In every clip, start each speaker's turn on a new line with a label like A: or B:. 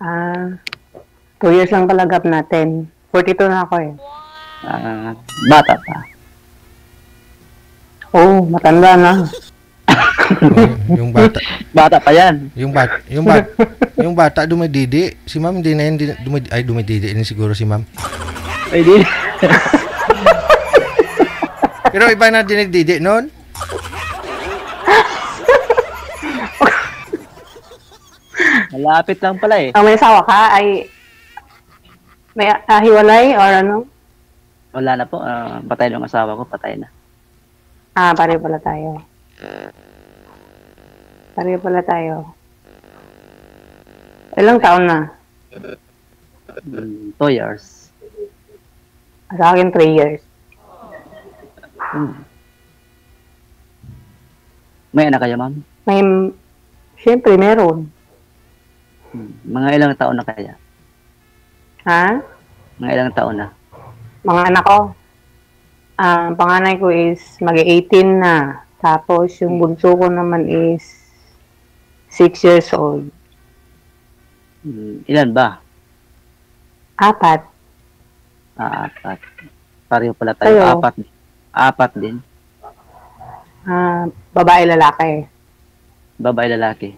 A: Ah, 2 years lang pala gap natin. 42 na ako eh.
B: Bata pa.
A: Oo, matanda na.
C: Yung bata,
B: Bata pa yan.
C: yung bata dumididi. Si ma'am hindi na yun dumididi din siguro si ma'am.
B: Ay, di.
C: Pero iba na dinididi noon.
B: Malapit lang pala eh.
A: Ang may asawa ka ay may hiwalay or ano?
B: Wala na po. Patay ng asawa ko. Patay na.
A: Pareho pala tayo. Pareho pala tayo. Ilang taon na?
B: 2 years.
A: Sa akin, 3 years.
B: May anak kayo, ma'am?
A: Siyempre, meron.
B: Mga ilang taon na kaya?
A: Ha?
B: Mga ilang taon na?
A: Mga anak ko. Ang panganay ko is mag-18 na. Tapos, yung bunso ko naman is 6 years old.
B: Ilan ba?
A: 4.
B: 4. Pareho pala tayo.
A: Tayo.
B: 4. 4 din.
A: Babae, lalaki.
B: Babae, lalaki.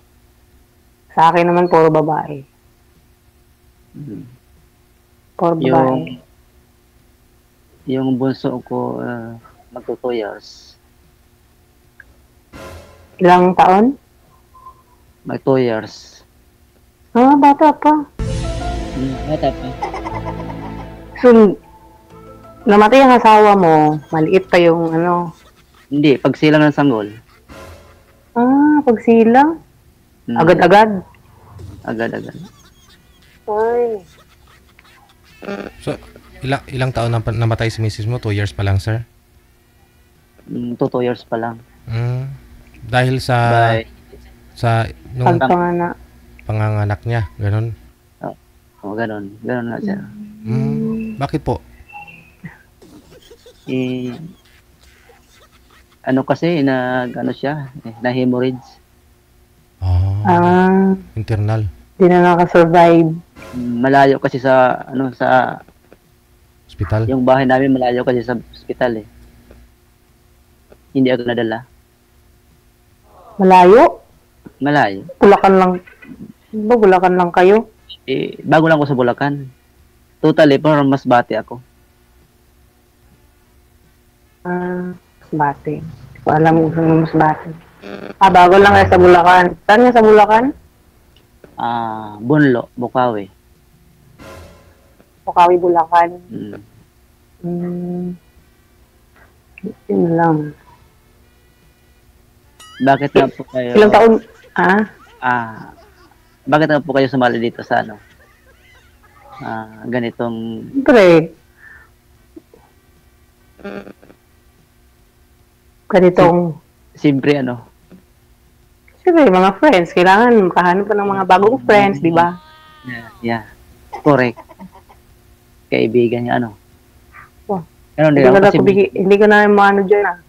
A: Sa akin naman, puro babae. Puro babae.
B: Yung bunso ko, magto 2 years.
A: Ilang taon?
B: Mag 2 years.
A: Bata pa.
B: Bata pa.
A: So, namatay ang asawa mo, maliit pa yung ano.
B: Hindi, pagsilang ng sanggol.
A: Pagsilang? Agad-agad?
B: Agad-agad.
A: Ay.
C: So, ilang taon na namatay si Mrs. mo? 2 years pa lang, sir?
B: 2 years pa lang.
C: Dahil sa nung panganganak niya, ganun.
B: Ganun. Ganun nga, sir.
C: Bakit po?
B: Ano kasi, siya, na-hemorrhage.
C: Internal.
A: Di na nakasurvive.
B: Malayo kasi sa
C: Hospital?
B: yung bahay namin malayo kasi sa hospital eh. Hindi ako nadala.
A: Malayo?
B: Malayo.
A: Bulacan lang. Ba, Bulacan lang kayo?
B: Bago lang ako sa Bulacan. Totally, parang Masbate ako.
A: Masbate. Hindi ko alam kung Masbate. Bago lang kayo sa Bulacan. Saan nga sa Bulacan?
B: Bunlo, Bukawi.
A: Bukawi, Bulacan. Yun lang.
B: Bakit nga po kayo...
A: Ilang taon?
B: Bakit nga po kayo sumali dito sa ganitong...
A: Siyempre. Ganitong...
B: Siyempre
A: Siyempre, mga friends. Kailangan makahanap ka ng mga bagong friends, di ba?
B: Yeah. Correct. Kaibigan niya,
A: Hindi ko na maano dyan,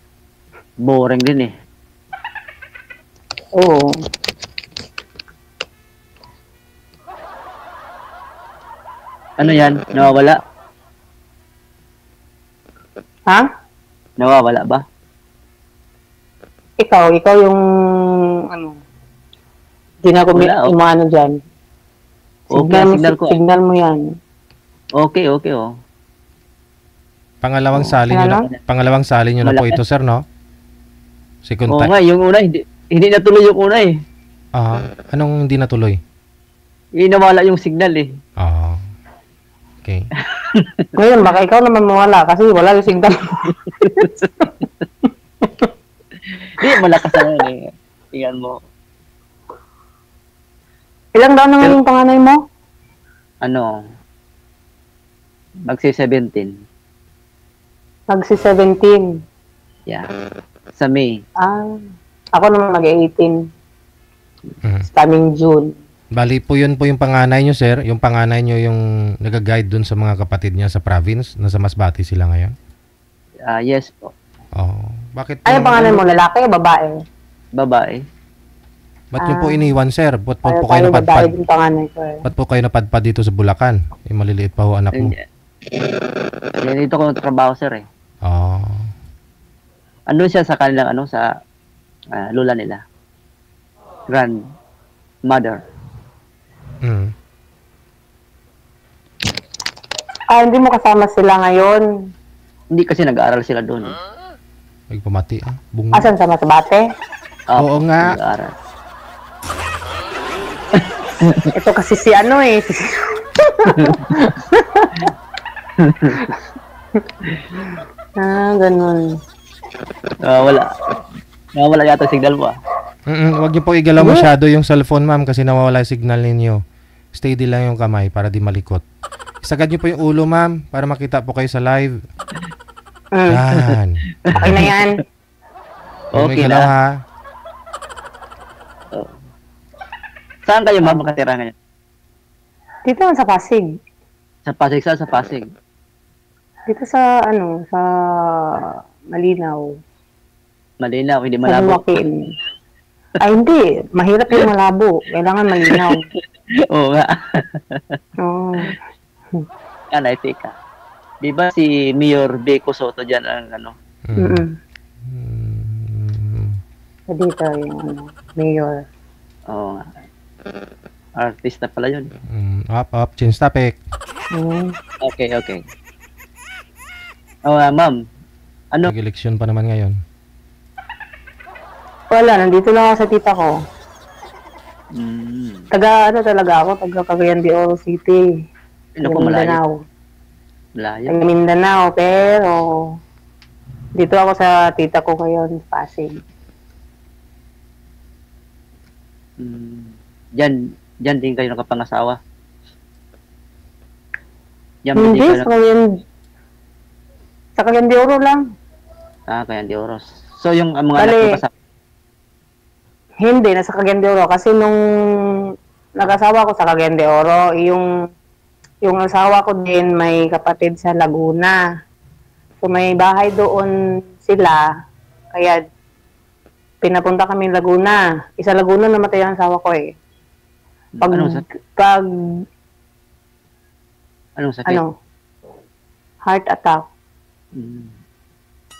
B: boring din eh.
A: Oo.
B: Ano yan? Nawawala?
A: Ha?
B: Nawawala ba?
A: Ikaw yung, hindi na ko umano dyan. Signal mo yan.
B: Okay.
C: Pangalawang sali nyo na po ito, sir, no? Second time.
B: Nga, yung una, hindi natuloy yung una eh.
C: Anong hindi natuloy?
B: Nawala yung signal eh.
C: Okay.
A: Ngayon, baka ikaw naman mawala kasi wala yung signal.
B: Hindi, malakas na eh. Tingnan mo.
A: Ilang taon naman yung panganay mo?
B: Magsi-17.
A: Magsi-17.
B: Yeah. Sa May.
A: Ako naman mag-18. Coming June.
C: Bali po yun po yung panganay nyo, sir. Yung panganay nyo yung nag-guide dun sa mga kapatid niya sa province. Nasa Masbate sila ngayon.
B: Yes po.
C: Bakit po?
A: Ano pangalan mo? Lalaki o babae?
B: Babae.
C: Ba't niyo po iniwan, sir? Ba't po,
A: Para
C: po kayo
A: tayo
C: napadpad?
A: babayad yung panganay ko eh.
C: Ba't po kayo napadpad dito sa Bulacan? Eh, maliliit pa ho anak mo.
B: Hindi. Dito ko trabaho, sir eh.
C: Ah.
B: Ano siya sa kanilang ano sa lula nila. Grandmother.
C: Mm.
A: Hindi mo kasama sila ngayon.
B: Hindi kasi nag-aaral sila doon.
C: Nagpamati Bungo.
A: Asan sa Masbate?
C: Oo nga.
B: Nag-aaral.
A: Ito kasi si ano eh. Ganun.
B: Wala yata signal mo ah.
C: Wag niyo po igalaw masyado yung cellphone, ma'am, kasi nawawala yung signal ninyo. Steady lang yung kamay para di malikot. Isagad niyo po yung ulo, ma'am, para makita po kayo sa live. Yan.
A: Okay na yan.
C: Huwag mo
B: Okay
C: igalaw,
B: na.
C: ha?
B: Saan kayo ma'am makatira ngayon?
A: Dito lang sa Pasig.
B: Sa Pasig, saan sa Pasig?
A: Dito sa sa Malinaw.
B: Malinaw, hindi
A: Sa
B: malabo.
A: Buwakin. Ay hindi, mahirap yung malabo. Kailangan malinaw.
B: Oo nga.
A: Oo.
B: Anay, teka. Di ba si Mayor Beco Soto dyan ang ano?
A: Mm-mm.
C: Mm.
A: So, dito yung mayor.
B: Oo nga. Artista pala yun.
C: Up, chin stopik.
B: Okay. Ma'am. Ano?
C: Nag-eleksyon pa naman ngayon.
A: Wala, nandito lang ako sa tita ko.
B: Mm.
A: Taga taga Cagayan de Oro City.
B: Ano
A: Taga
B: po malayo?
A: Mindanao.
B: Malayo.
A: Taga Mindanao, pero dito ako sa tita ko ngayon, Pasig.
B: Diyan din kayo nakapangasawa? Diyan ba din
A: Hindi,
B: kayo
A: sa Cagayan de Oro lang.
B: kaya di oros. So yung mga
A: Bale,
B: anak mo kasama?
A: Hindi, nasa Cagayan de Oro. Kasi nung nag-asawa ko sa Cagayan de Oro, yung asawa ko din may kapatid sa Laguna. So may bahay doon sila. Kaya pinapunta kami Laguna. Isa Laguna namatay ang asawa ko eh.
B: Anong sakit?
A: Heart attack.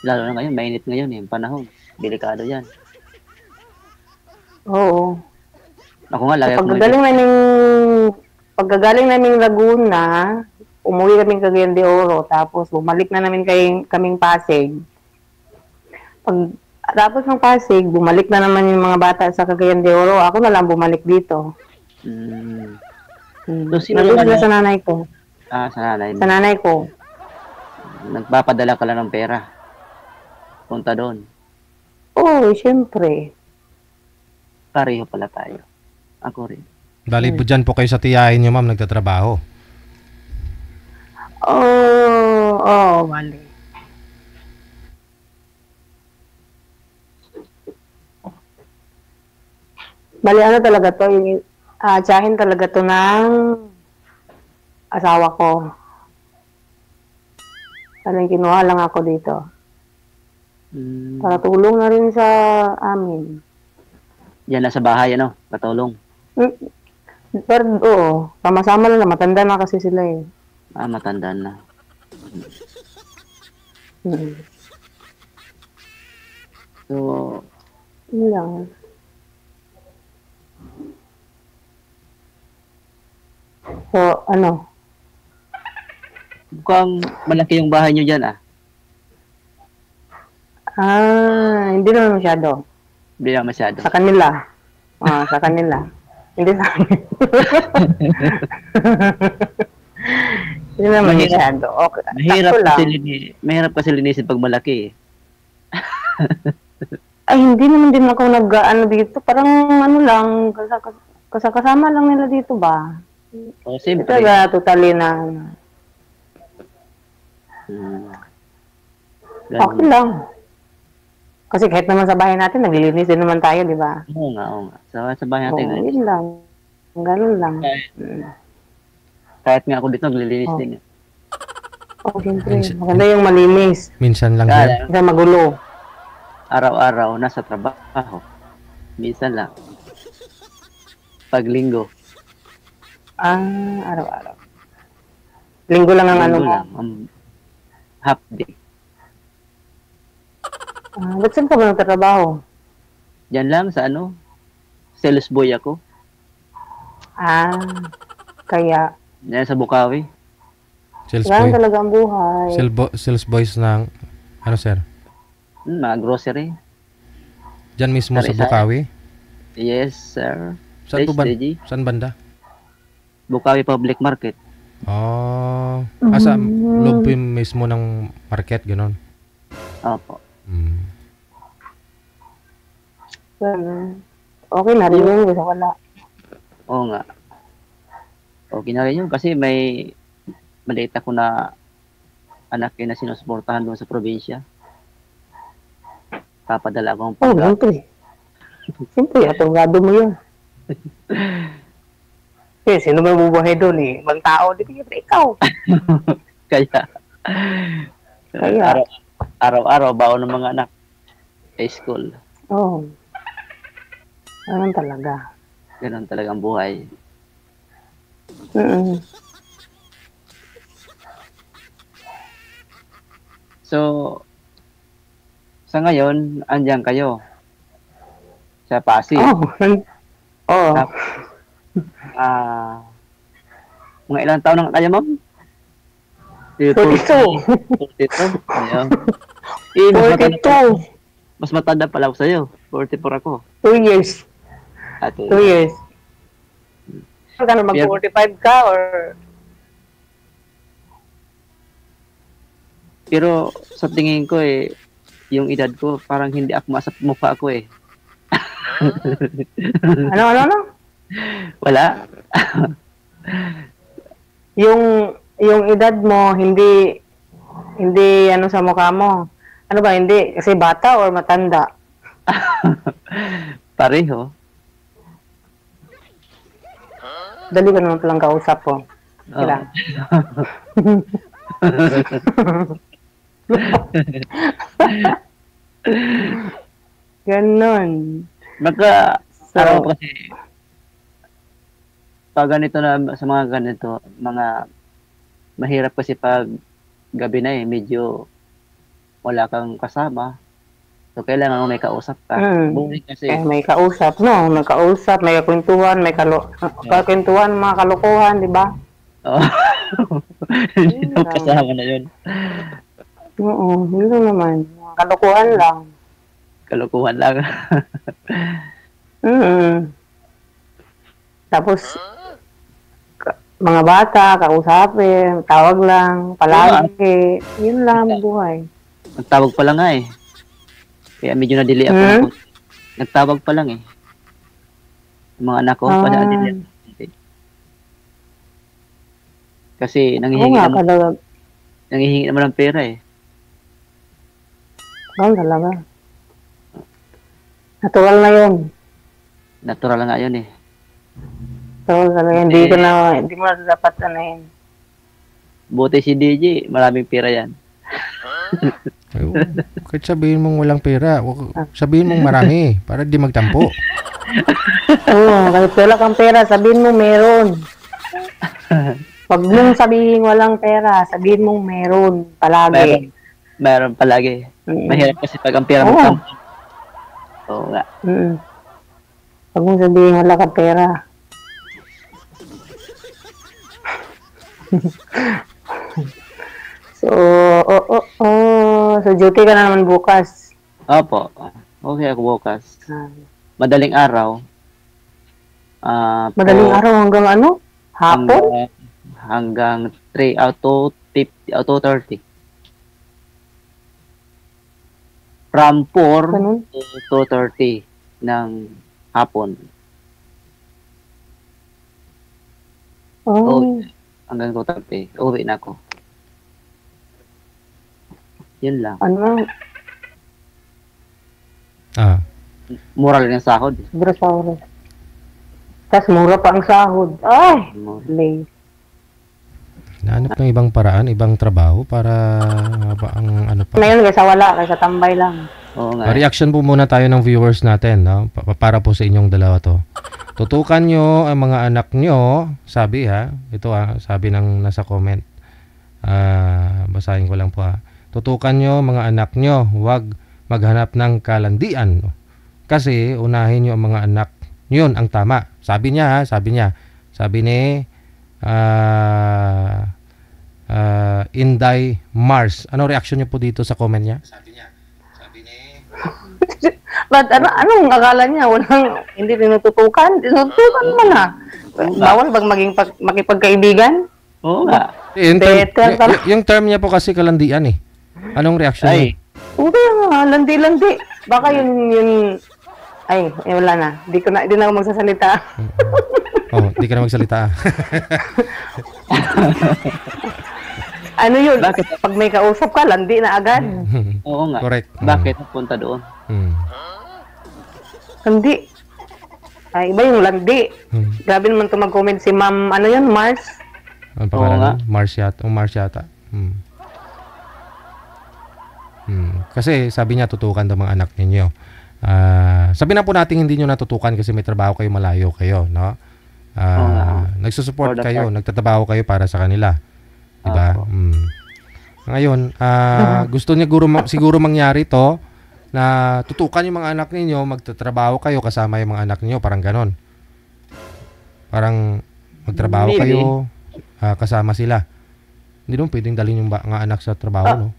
B: Lalo na ngayon, mainit ngayon eh, panahon. Delikado yan.
A: Oo.
B: Ako nga, lagi ako
A: Pagkagaling namin Laguna, umuwi kami Cagayan de Oro, tapos bumalik na namin kaming Pasig. Tapos ng Pasig, bumalik na naman yung mga bata sa Cagayan de Oro. Ako na lang bumalik dito.
B: So, sino
A: Nandun
B: naman
A: sila sa nanay ko.
B: sa nanay mo?
A: Sa nanay ko.
B: Nagpapadala ka lang ng pera. Punta doon.
A: Oo, syempre.
B: Pareho pala tayo. Ako rin.
C: Dali po dyan po kayo sa tiyahin nyo, ma'am, nagtatrabaho.
A: Bali. Bali, ano talaga to? Yung tsahin talaga to ng asawa ko. Parang kinuha lang ako dito. Para tulong na rin sa amin.
B: Yan na sa bahay, ano? Katulong.
A: Pero, oo. Sama-sama lang na. Matanda na kasi sila eh.
B: Matanda na. So,
A: Yun lang. So, ano?
B: mukhang malaki yung bahay nyo dyan, ah.
A: Hindi naman masyado.
B: Hindi na masyado.
A: Sa kanila. Sa kanila. Hindi sa amin. Hindi naman masyado. Okay.
B: Mahirap kasi linisin pag malaki, eh.
A: Ay, hindi naman din ako nag-ano dito. Parang ano lang, kasama lang nila dito ba?
B: O, siyempre.
A: Ito totally na. Okay lang. Kasi kahit naman sa bahay natin, naglilinis din naman tayo, di ba?
B: Oo nga. Sa bahay natin.
A: Yun lang. Ganun lang.
B: Kahit nga ako dito, naglilinis din.
A: Siyempre. Maganda yung malinis.
C: Minsan lang, sir.
A: Kasi magulo.
B: Araw-araw, nasa trabaho. Minsan lang. Pag linggo.
A: Araw-araw. Linggo lang ang ano
B: Linggo
A: mo.
B: lang. Half day.
A: Ba't saan ka ba nagtatrabaho?
B: Diyan lang sa sales boy ako.
A: Kaya,
B: Diyan sa Bukawi.
C: Sales
A: ganun
C: boy.
A: talaga ang buhay.
C: Sales boys ng, ano sir?
B: Mga grocery.
C: Diyan mismo sa
B: Sari-sari.
C: Bukawi?
B: Yes, sir.
C: Saan po ba?
B: SDG.
C: Saan banda?
B: Bukawi Public Market.
C: Oh, sa loob po yung mismo ng market, gano'n.
B: Opo.
A: Ganun. Okay na rin yun, gusto ko wala.
B: Oo nga. Okay na rin yun kasi may maliit ako na anak na sinusuportahan doon sa probinsya. Papadala akong
A: Oh, siyempre. Siyempre, atong mo yun. Sino ba bubuhay doon eh? Ibang tao, di ba ikaw?
B: Kaya,
A: Kaya.
B: araw-araw baon ng mga anak sa school.
A: Oo. Ganun talaga.
B: Ganun talaga ang buhay. So, sa ngayon, andyan kayo sa Pasig.
A: Oo.
B: Mga ilang taon na kayo, ma'am?
A: 42.
B: 42. Ayun.
A: 42.
B: Mas matanda pala ako sa'yo. 44 ako.
A: 2 years. 2 years. Ka na mag-45 ka or...
B: Pero sa tingin ko yung edad ko, parang hindi ako masap mukha ko eh.
A: Ano?
B: Wala.
A: Yung edad mo, hindi ano sa mukha mo. Ano ba, hindi? Kasi bata or matanda?
B: Pareho.
A: Dali ka naman palang kausap po. Sila. Ganon.
B: Araw kasi pag ganito na sa mga ganito, mga mahirap kasi pag gabi na medyo wala kang kasama. So kailangan mo may kausap ka. Boring kasi.
A: May kausap, no? May kausap, may kwentuhan, may kwentuhan, mga kalokohan, di ba?
B: Oo. Hindi na kasama na yun.
A: Oo, hindi naman. Kalokohan lang.
B: Kalokohan lang.
A: Tapos, mga bata, kausapin, tawag lang, palagi. Yun lang ang buhay.
B: Nagtawag pa lang nga eh. Kaya medyo nadili ako. Nagtawag pa lang eh. Yung mga anak ko, nadili ako. Kasi nangihingi naman ng pera eh.
A: Ganun talaga. Natural na yun.
B: Natural nga yun eh.
A: Natural talaga. Hindi mo na dapat yun.
B: Buti si DJ, maraming pera yan.
C: Kahit sabihin mong walang pera, sabihin mong marami para di magtampo.
A: Oo, kahit wala kang pera, sabihin mo meron. Pag mong sabihin walang pera, sabihin mong meron palagi.
B: Meron palagi. Mahirap kasi pag ang pera mo tampo. Oo nga.
A: Pag mong sabihin wala kang pera. So duty ka na naman bukas.
B: Opo. Okay ako bukas. Madaling araw.
A: Madaling araw hanggang ano? Hapon?
B: Hanggang 3 auto 30. From 4 to 2:30 ng hapon.
A: Oh.
B: Hanggang 2:30. Uwi na ako. Yun lang.
A: Ano?
B: Mura lang yung sahod.
A: Sobra sahod. Tapos mura pa ang sahod. Ay! Late.
C: Nahanap ng ibang paraan, ibang trabaho para ang ano pa.
A: Ngayon kaysa wala, kaysa tambay lang.
B: Oo nga.
C: Reaction po muna tayo ng viewers natin, no? Para po sa inyong dalawa to. Tutukan nyo ang mga anak nyo, sabi ha, ito ha, sabi ng nasa comment. Basahin ko lang po ha. Tutukan nyo mga anak nyo, huwag maghanap ng kalandian. Kasi unahin nyo ang mga anak, yun ang tama. Sabi niya ha, sabi niya. Sabi ni Inday Mars. Ano reaction niyo po dito sa comment niya? Sabi niya.
A: But anong akala niya? Hindi tinututukan? Tinututukan man na. Bawal bang makipagkaibigan?
B: Oo nga.
C: Yung term niya po kasi kalandian eh. Anong reaction niya?
A: Okay nga, landi-landi. Baka yun... Ay, wala na. Di na ako magsasalita.
C: Di ka na magsalita.
A: Ano yun? Bakit? Pag may kausap ka, landi na agad.
B: Oo nga.
C: Correct.
B: Bakit punta doon?
A: Landi. Ay, iba yung landi. Grabe naman ito mag-comment si Ma'am, ano yun, Mars?
C: Ano pangalan? Mars yata. Kasi sabi niya tutukan daw mga anak ninyo. Sabi na po natin hindi nyo natutukan kasi may trabaho kayo, malayo kayo, no? Nagsusupport kayo, nagtatrabaho kayo para sa kanila. Diba? Ngayon, gusto niya siguro mangyari to na tutukan yung mga anak ninyo, magtatrabaho kayo kasama yung mga anak ninyo, parang ganon. Parang magtrabaho kayo, kasama sila. Hindi naman pwedeng dalhin yung mga anak sa trabaho, no?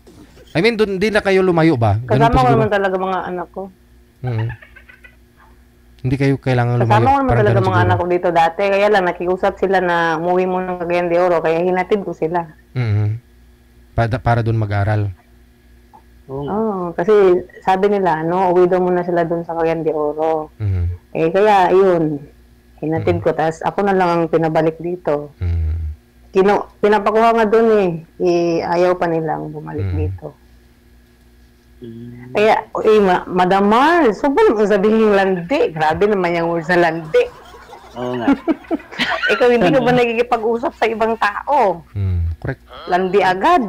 C: I mean, doon din na kayo lumayo ba?
A: Ganun kasama ko naman talaga mga anak ko.
C: Hindi kayo kailangan lumayo.
A: Kasama ko naman talaga mga anak ko dito dati. Kaya lang, nakiusap sila na umuwi mo ng Cagayan de Oro. Kaya hinatid ko sila.
C: Para doon mag-aral.
A: Kasi sabi nila, uwi daw muna sila doon sa Cagayan de Oro. Kaya, yun. Hinatid ko. Tapos ako na lang ang pinabalik dito. Pinapakuha nga doon ayaw pa nilang bumalik dito. Kaya, Madam Mars, so ba naman sabihin landi? Grabe naman yung words na landi.
B: Oo nga.
A: Ikaw hindi ka ba nagkikipag-usap sa ibang tao?
C: Correct.
A: Landi agad.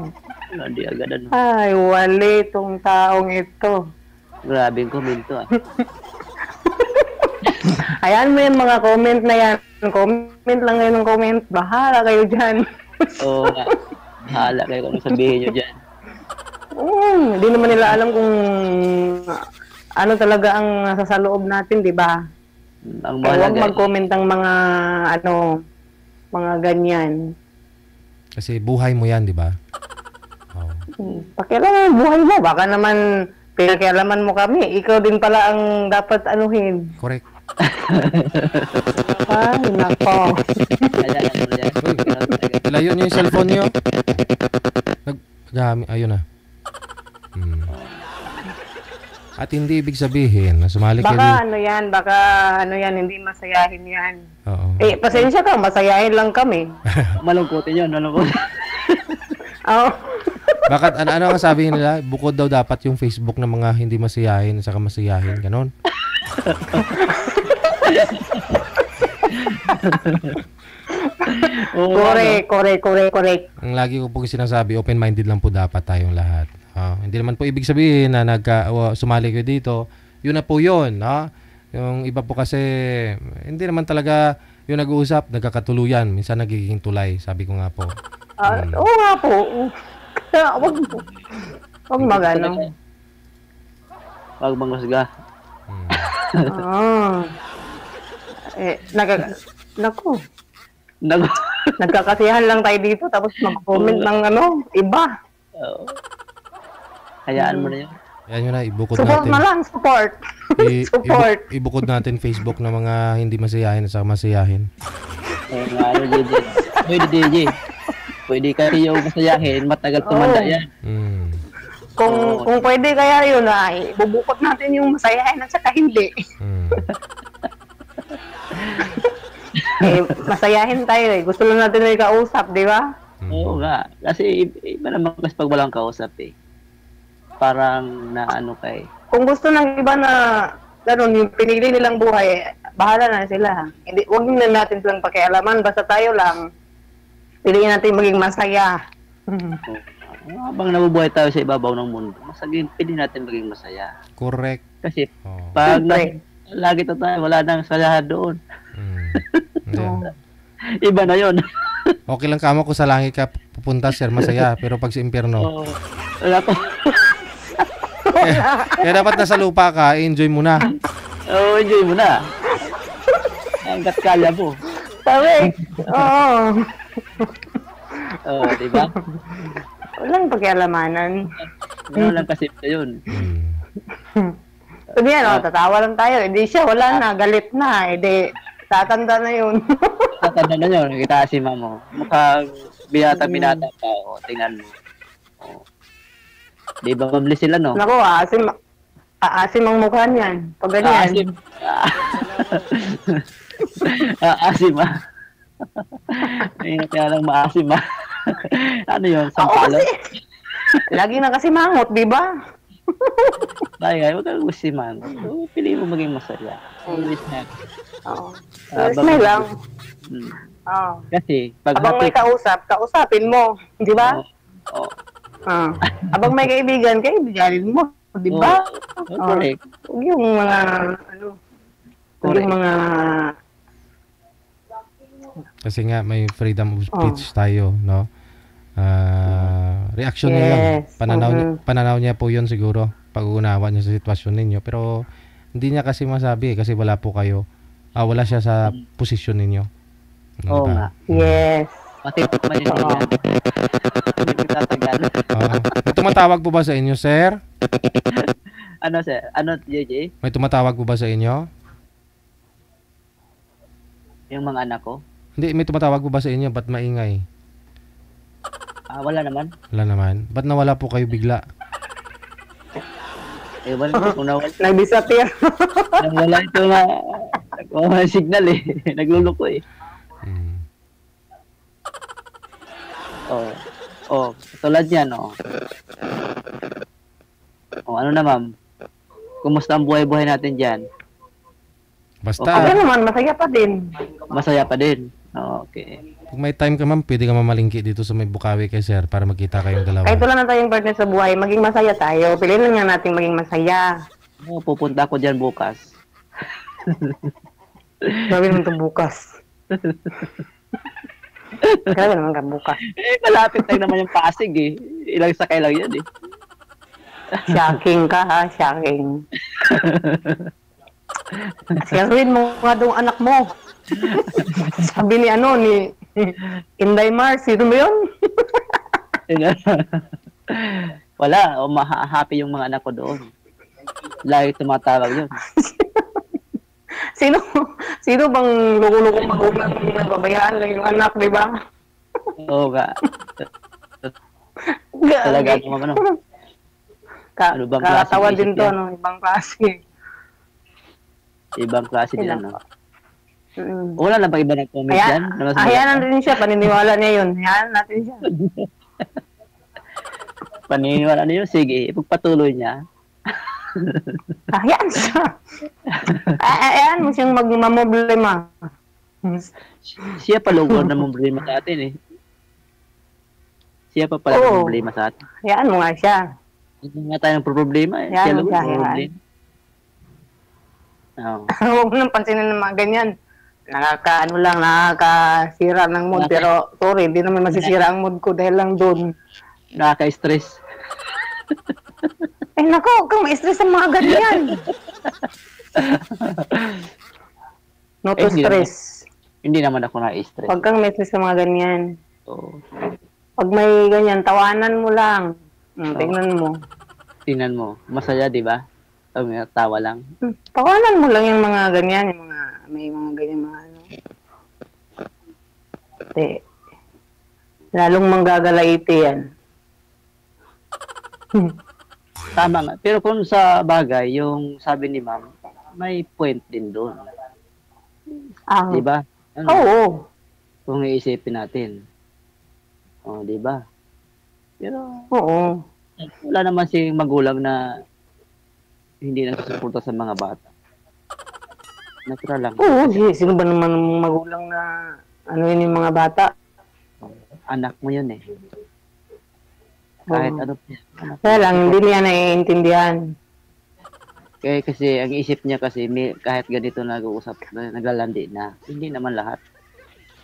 B: Landi agad ano.
A: Ay, wali itong taong ito.
B: Grabe yung komento
A: Ayan mo yung mga comment na yan. Comment lang ngayon ng comment. Bahala kayo dyan.
B: Oo nga. Bahala kayo kung sabihin nyo dyan.
A: Hindi naman nila alam kung ano talaga ang nasa sa loob natin, di ba?
B: Ang
A: mahalaga. Huwag mag-comment ang mga ganyan.
C: Kasi buhay mo yan, di ba?
A: Pakialaman buhay mo. Baka naman pinakialaman mo kami. Ikaw din pala ang dapat anuhin.
C: Correct.
A: Ay, nako.
C: Layo niyo yung cellphone niyo. Ayun na. At hindi ibig sabihin na sumali kayo.
A: Baka hindi masayahin yan.
C: Oo.
A: Pasensya ka, masayahin lang kami.
B: Malungkotin yun, malungkotin.
A: Oo.
C: Bakit, ano ang sabi nila? Bukod daw dapat yung Facebook ng mga hindi masayahin, saka masayahin, ganon. Correct. Ang lagi ko po sinasabi, open-minded lang po dapat tayong lahat. Hindi naman po ibig sabihin na sumali kayo dito, yun na po yun. Yung iba po kasi, hindi naman talaga yung nag-uusap, nagkakatuluyan. Minsan nagiging tulay, sabi ko nga po.
A: Oo nga po. Huwag magano.
B: Huwag manghusga.
A: Naku. Nagkakasiyahan lang tayo dito tapos mag-comment ng iba.
B: Hayaan mo na yun.
C: Ayan yun na, ibukod
A: support
C: natin.
A: Na lang, support. Support.
C: Ibukod natin Facebook na mga hindi masayahin at masayahin.
B: Pwede DJ. Pwede kayo masayahin, matagal tumanda yan.
A: Kung pwede kaya yun ibubukod natin yung masayahin at saka hindi. Masayahin tayo Gusto lang natin may kausap, di ba?
B: Oo nga. Kasi iba naman kasi pag walang kausap Parang
A: Kung gusto ng iba na ganun, yung pinili nilang buhay, bahala na sila. Huwag na natin silang pakialaman. Basta tayo lang, piliin natin maging masaya.
B: habang nabubuhay tayo sa ibabaw ng mundo, pili natin maging masaya.
C: Correct.
B: Kasi
C: Oh.
B: pag lagi to tayo, wala nang sayahan doon.
C: Yeah.
B: Iba na yon.
C: Okay lang kamo kung sa langit ka pupunta, sir, masaya. Pero pag sa impyerno,
B: Wala po.
C: kaya dapat nasa lupa ka, enjoy mo na.
B: Enjoy mo na. Hanggat kaya mo.
A: Sabi, oo.
B: Di ba?
A: Walang pakialamanan.
B: Gano'n lang kasi yun.
A: Sabi yan, tatawa lang tayo. Hindi siya, wala na, galit na. Hindi, tatanda na yun.
B: Tatanda na yun, nakita si mamo. Mukhang binata pa. Tingnan mo. Di ba mabli sila, no?
A: Naku, aasim ang mukha niyan. Pag ganyan.
B: Aasim, Ay, kaya lang maasim, Ano yun? Sampalo?
A: Lagi na kasi mangot, di ba?
B: Bagay, huwag kang gusto mangot. Pili mo maging masaya. Always na.
A: Oo. Smile lang. Oo.
B: Kasi, pag
A: abang may kausapin mo. Di ba?
B: Oo.
A: Abang may kaibiganin mo. Di ba?
B: Correct.
A: Huwag yung mga, huwag yung mga,
C: Kasi nga may freedom of speech tayo, no? Reaction niya lang. Pananaw niya po 'yon siguro. Pag-uunawa niya sa sitwasyon ninyo, pero hindi niya kasi masabi kasi wala po kayo. Wala siya sa posisyon ninyo.
B: Oo nga.
A: Yes.
B: Pati man yun. Hindi tatagal.
C: May tumatawag po ba sa inyo, sir?
B: Ano, sir? Ano, JJ?
C: May tumatawag po ba sa inyo?
B: Yung mga anak ko?
C: Hindi, may tumatawag po ba sa inyo? Ba't maingay?
B: Wala naman.
C: Wala naman. Ba't nawala po kayo bigla?
B: Ewan ko kung nawala.
A: Nag-disappear.
B: Nawala ito nga signal Nagluloko tulad yan ano na ma'am? Kumusta ang buhay-buhay natin dyan?
C: Basta.
A: Okay naman, masaya pa din.
B: Masaya pa din. Okay.
C: Pag may time ka ma'am, pwede ka mamalingki dito sa may Bukawi kay sir para magkita kayong dalawa.
A: Kahit wala na tayong partner sa buhay, maging masaya tayo. Piliin lang nga natin maging masaya.
B: Pupunta ako dyan bukas.
A: Gawin mo ito bukas. Gawin naman ka bukas.
B: Malapit lang naman yung Pasig Ilang sakay lang yan
A: Shocking ka ha, shocking. Siyaruin mo nga daw anak mo. Sabi ni Inday Mars, sino ba yun?
B: Wala, happy yung mga anak ko doon. Lagi tumatawag yun.
A: Sino bang loko-loko magulang na babayaan lang yung anak, di ba?
B: Oo nga. Talaga naman ano bang klase?
A: Kakatawa din to, ibang klase.
B: Ibang klase din, Wala na ba iba nag-comment dyan?
A: Hayaan natin siya, paniniwala niya yun. Hayaan natin siya.
B: Paniniwala niya yun? Sige, ipagpatuloy niya.
A: Hayaan siya. Hayaan mo siyang magmamoblema.
B: Siya pa lugar na problema sa atin Siya pa pala ng problema sa atin.
A: Hayaan mo nga siya.
B: Hindi nga tayo ng problema
A: Siya
B: lugar
A: ng problema. Huwag mo nang pansinin ng mga ganyan. Nakakasira ng mood. Pero, sorry, hindi naman masisira ang mood ko dahil lang doon.
B: Nakaka-stress.
A: Naku, huwag kang ma-stress sa mga ganyan. No to stress.
B: Hindi naman ako na-stress.
A: Huwag kang ma-stress sa mga ganyan. Pag may ganyan, tawanan mo lang. Tingnan mo.
B: Masaya, di ba? Tawa lang.
A: Tawanan mo lang yung mga ganyan, may mga ganyan lalong manggagalaiti yan.
B: Tama nga. Pero kung sa bagay, yung sabi ni ma'am, may point din doon. Di ba?
A: Oo.
B: Kung iisipin natin. Di ba? Pero,
A: oo.
B: Wala naman si magulang na hindi nagsusuporta sa mga bata. Natural lang.
A: Oo, sino ba naman magulang na yun yung mga bata?
B: Anak mo yun Kahit
A: Oo.
B: ano.
A: Kaya lang, hindi niya naiintindihan.
B: Kaya kasi ang isip niya kasi kahit ganito nag-uusap, naglalandi na. Hindi naman lahat.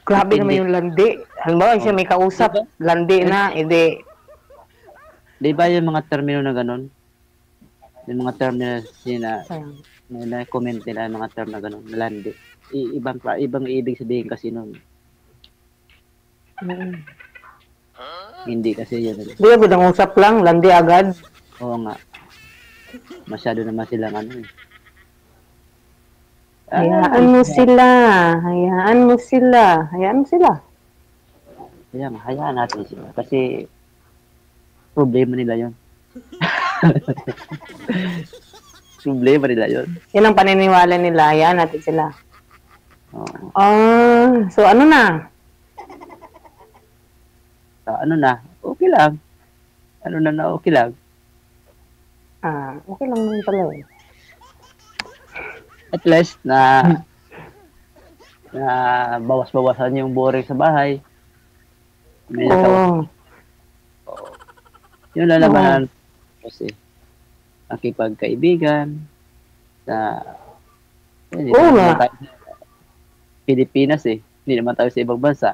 A: Grabe naman
B: Depende.
A: yung landi. Halimbawa, siya may kausap,
B: Diba?
A: landi na, edi,
B: Di ba yung mga termino na ganun? Yung mga termino na
A: ayun.
B: na-comment nila yung mga term na ganun, landi. Ibang ibig sabihin kasi nun.
A: Mm.
B: Hindi kasi yun.
A: Di ba, bidang usap lang, landi agad.
B: Oo nga. Masyado naman silang ano eh.
A: Hayaan mo sila. Hayaan mo sila. Hayaan mo sila.
B: Kaya nga, hayaan natin sila. Kasi problema nila yun. Problema nila yun.
A: Yan ang paniniwala nila. Hayaan natin sila.
B: Oo.
A: So ano na?
B: Ano na, okay lang. Ano na okay lang.
A: Okay lang naman pala eh.
B: At least na bawas-bawasan yung boring sa bahay. May
A: Oo.
B: yun lang naman kasi nakipagkaibigan sa
A: Oo nga.
B: Pilipinas eh. Hindi naman tayo sa ibang bansa.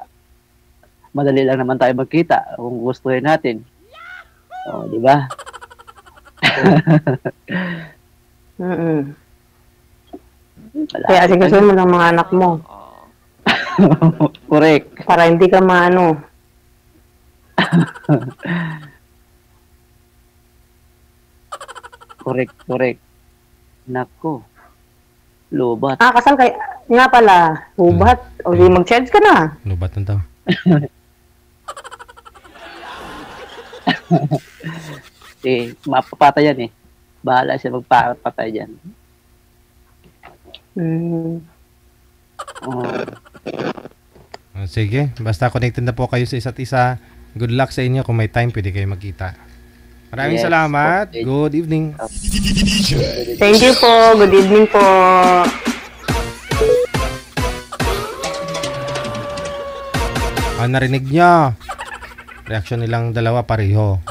B: Madali lang naman tayo magkita kung gustuhin natin. O, di ba?
A: Mm-mm. Kaya asikasin mo ng mga anak mo.
B: Correct.
A: Para hindi ka maano.
B: Correct. Nako. Lobat.
A: Kasal kay nga pala, hubat. O di mag-charge ka na.
C: Lubat na to.
B: Mapapatay yan eh. Bahala siya magpapatay dyan.
C: Sige, basta connected na po kayo sa isa't isa. Good luck sa inyo. Kung may time, pwede kayo magkita. Maraming salamat.
B: Okay.
C: Good evening.
A: Thank you po. Good evening po.
C: Narinig nyo. Reaksyon nilang dalawa pareho.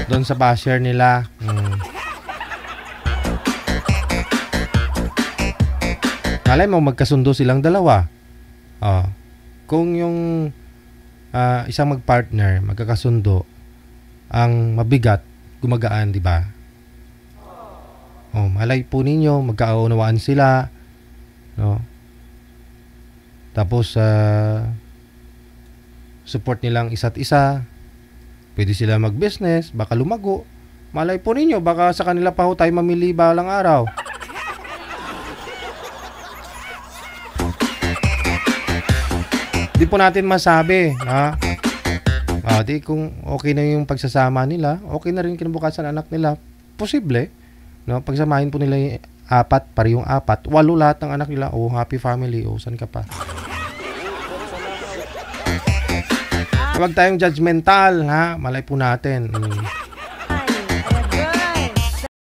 C: Doon sa basher nila. Malay mo magkasundo silang dalawa. Kung yung isang magpartner magkakasundo, ang mabigat gumagaan, di ba? Malay po ninyo magkaunawaan sila, no? Tapos support nilang isa't isa. Pwede sila mag-business, baka lumago. Malay po ninyo, baka sa kanila pa ho tayo mamili balang araw. Di po natin masabi, ha? Di kung okay na yung pagsasama nila, okay na rin kinabukasan anak nila. Posible, no? Pagsamahin po nila yung parehong apat, 8 lahat ng anak nila. Happy family. Saan ka pa? Huwag tayong judgmental, ha? Malay po natin.